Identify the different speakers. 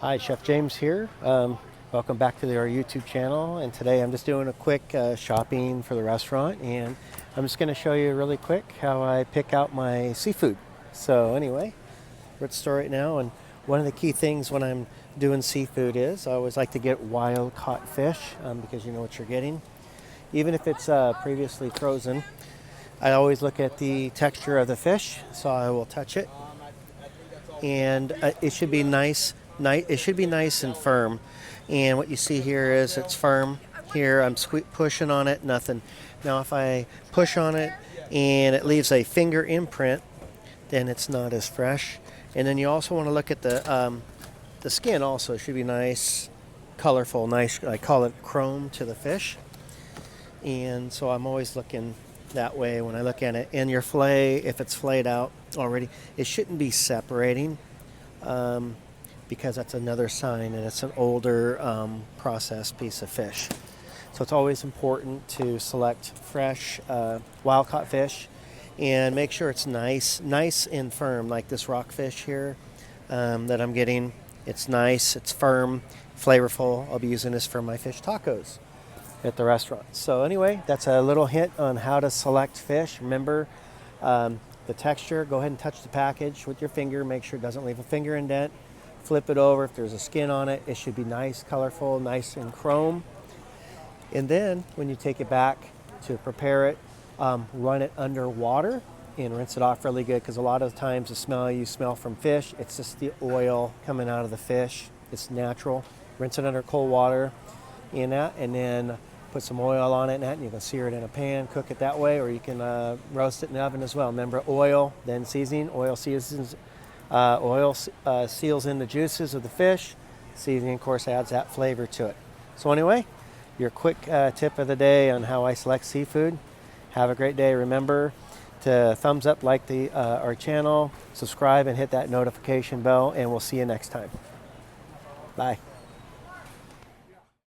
Speaker 1: Hi, Chef James here. Welcome back to our YouTube channel. And today I'm just doing a quick shopping for the restaurant, and I'm just going to show you really quick how I pick out my seafood. So anyway, we're at the store right now, and one of the key things when I'm doing seafood is I always like to get wild caught fish because you know what you're getting. Even if it's previously frozen, I always look at the texture of the fish, so I will touch it, and it should be nice. It should be nice and firm. And what you see here is it's firm. Here I'm pushing on it, nothing. Now if I push on it and it leaves a finger imprint, then it's not as fresh. And then you also want to look at the skin. Also, it should be nice, colorful, nice. I call it chrome to the fish. And so I'm always looking that way when I look at it. And your fillet, if it's flayed out already, it shouldn't be separating because that's another sign, and it's an older processed piece of fish. So it's always important to select fresh wild caught fish and make sure it's nice and firm, like this rockfish here that I'm getting. It's nice, it's firm, flavorful. I'll be using this for my fish tacos at the restaurant. So anyway, that's a little hint on how to select fish. Remember the texture. Go ahead and touch the package with your finger. Make sure it doesn't leave a finger indent. Flip it over. If there's a skin on it, it should be nice, colorful, nice and chrome. And then when you take it back to prepare it, run it under water and rinse it off really good, because a lot of the times the smell you smell from fish, it's just the oil coming out of the fish. It's natural. Rinse it under cold water and then put some oil on it and you can sear it in a pan, cook it that way, or you can roast it in the oven as well. Remember, oil, then seasoning. Oil seasons. Seals in the juices of the fish. Seasoning, of course, adds that flavor to it. So anyway, your quick tip of the day on how I select seafood. Have a great day. Remember to thumbs up, like our channel, subscribe, and hit that notification bell, and we'll see you next time. Bye.